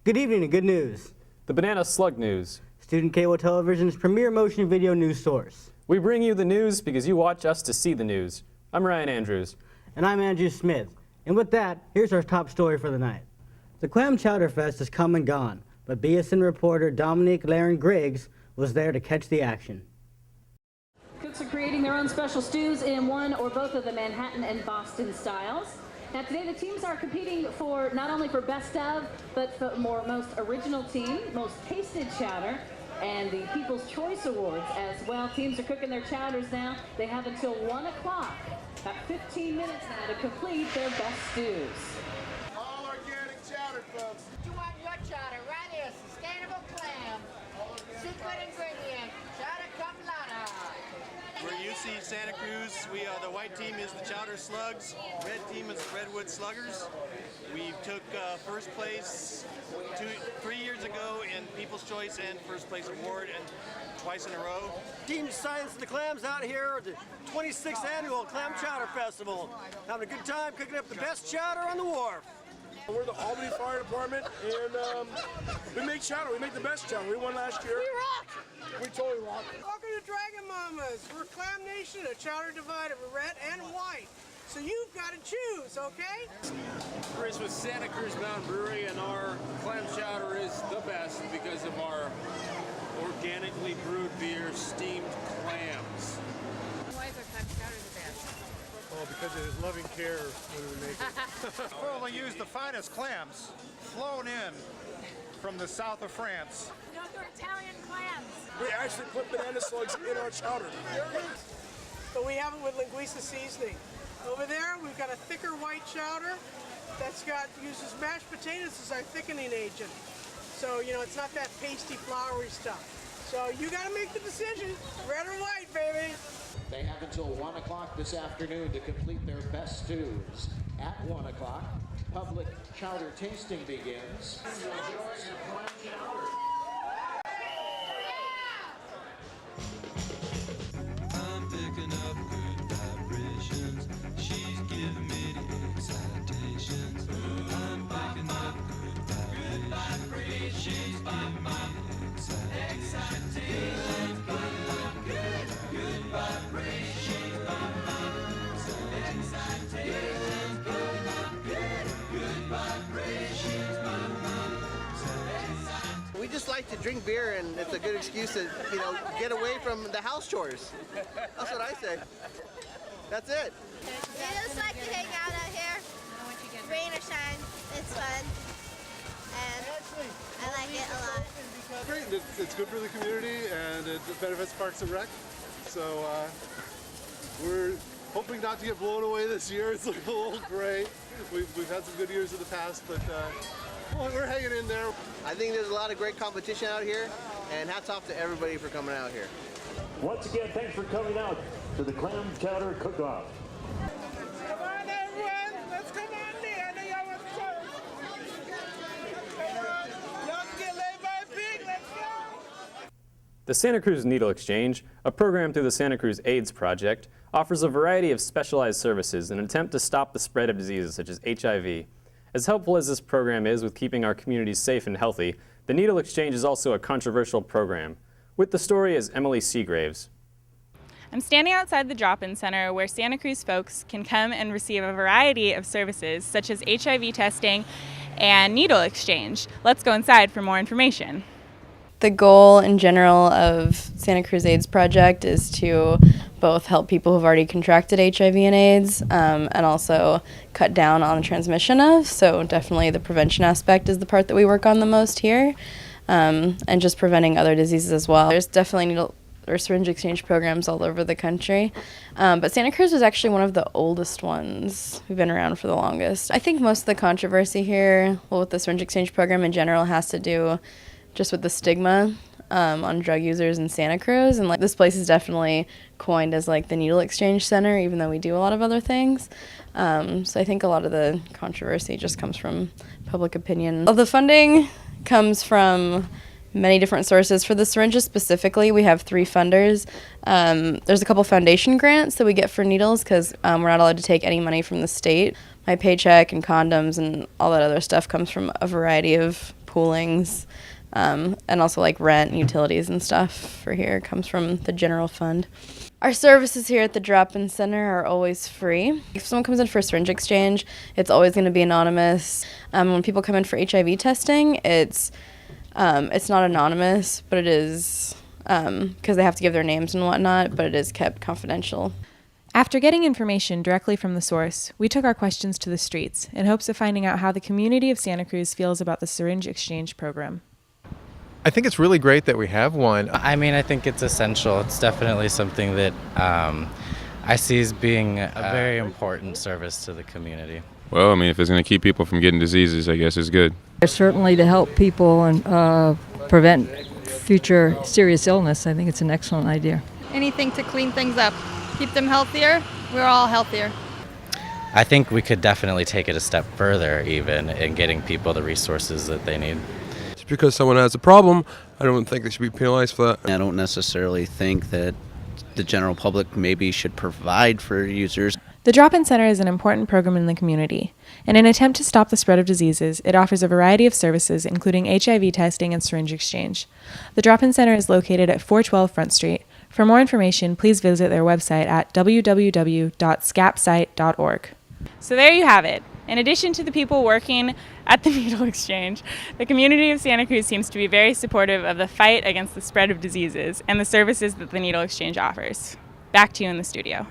Good evening and good news. The Banana Slug News. Student cable television's premier motion video news source. We bring you the news because you watch us to see the news. I'm Ryan Andrews. And I'm Andrew Smith. And with that, here's our top story for the night. The Clam Chowder Fest has come and gone, but BSN reporter Dominique Laren-Griggs was there to catch the action. Cooks are creating their own special stews in one or both of the Manhattan and Boston styles. Now today the teams are competing for not only for best of, but for most original team, most tasted chowder, and the People's Choice Awards as well. Teams are cooking their chowders now. They have until 1 o'clock, about 15 minutes now, to complete their best stews. All organic chowder, folks. You want your chowder right here, sustainable clam, secret ingredient, chowder capilata. We're UC Santa Cruz. The white team is the Chowder Slugs. Red team is the Redwood Sluggers. We took first place 3 years ago in People's Choice and First Place Award, and twice in a row. Team Science and the Clams out here at the 26th Annual Clam Chowder Festival. Having a good time cooking up the best chowder on the wharf. We're the Albany Fire Department, and we make chowder. We make the best chowder. We won last year. We rock! We totally rock. Welcome to Dragon Mamas. We're Clam Nation, a chowder divided of red and white. So you've got to choose, okay? Chris with Santa Cruz Mountain Brewery, and our clam chowder is the best because of our organically brewed beer, steamed clams. Why is our clam chowder the best? Oh, because of his loving care when we make it. We only use the finest clams flown in from the south of France. No, they're Italian clams. We actually put banana slugs in our chowder. But we have it with linguiça seasoning. Over there, we've got a thicker white chowder that's uses mashed potatoes as our thickening agent. So, you know, it's not that pasty, floury stuff. So you got to make the decision, red or white, baby. They have until 1 o'clock this afternoon to complete their best stews. At 1 o'clock, public chowder tasting begins. I'm picking up good vibrations. She's giving me the excitations. I'm picking up good vibrations. She's giving me the excitations. Good vibrations. We just like to drink beer, and it's a good excuse to, get away from the house chores. That's what I say. That's it. We just like to hang out here. Rain or shine, it's fun. And I like it a lot. Great. It's good for the community, and it benefits Parks and Rec. So we're hoping not to get blown away this year. It's looking a little gray. We've had some good years in the past, but we're hanging in there. I think there's a lot of great competition out here, and hats off to everybody for coming out here. Once again, thanks for coming out to the Clam Chowder Cook-Off. Come on, everyone. Let's come on in. I know y'all want to y'all can get laid by a pig. Let's go. The Santa Cruz Needle Exchange, a program through the Santa Cruz AIDS Project, offers a variety of specialized services in an attempt to stop the spread of diseases such as HIV. As helpful as this program is with keeping our communities safe and healthy, the Needle Exchange is also a controversial program. With the story is Emily Seagraves. I'm standing outside the drop-in center where Santa Cruz folks can come and receive a variety of services such as HIV testing and needle exchange. Let's go inside for more information. The goal in general of Santa Cruz AIDS Project is to both help people who've already contracted HIV and AIDS and also cut down on the transmission of. So definitely the prevention aspect is the part that we work on the most here, and just preventing other diseases as well. There's definitely needle or syringe exchange programs all over the country, but Santa Cruz is actually one of the oldest ones. We've been around for the longest. I think most of the controversy here, with the syringe exchange program in general, has to do just with the stigma on drug users in Santa Cruz, and this place is definitely coined as the needle exchange center, even though we do a lot of other things. So I think a lot of the controversy just comes from public opinion. The funding comes from many different sources. For the syringes specifically, we have 3 funders. There's a couple foundation grants that we get for needles because we're not allowed to take any money from the state. My paycheck and condoms and all that other stuff comes from a variety of poolings, and also like rent and utilities and stuff for here comes from the general fund. Our services here at the drop-in center are always free. If someone comes in for a syringe exchange, it's always going to be anonymous. When people come in for HIV testing, it's not anonymous, but it is because they have to give their names and whatnot, but it is kept confidential. After getting information directly from the source, we took our questions to the streets in hopes of finding out how the community of Santa Cruz feels about the syringe exchange program. I think it's really great that we have one. I mean, I think it's essential. It's definitely something that I see as being a very important service to the community. Well, I mean, if it's going to keep people from getting diseases, I guess it's good. Certainly to help people and prevent future serious illness, I think it's an excellent idea. Anything to clean things up, keep them healthier, we're all healthier. I think we could definitely take it a step further even in getting people the resources that they need. Because someone has a problem, I don't think they should be penalized for that. I don't necessarily think that the general public maybe should provide for users. The Drop-In Center is an important program in the community. In an attempt to stop the spread of diseases, it offers a variety of services, including HIV testing and syringe exchange. The Drop-In Center is located at 412 Front Street. For more information, please visit their website at www.scapsite.org. So there you have it. In addition to the people working at the needle exchange, the community of Santa Cruz seems to be very supportive of the fight against the spread of diseases and the services that the needle exchange offers. Back to you in the studio.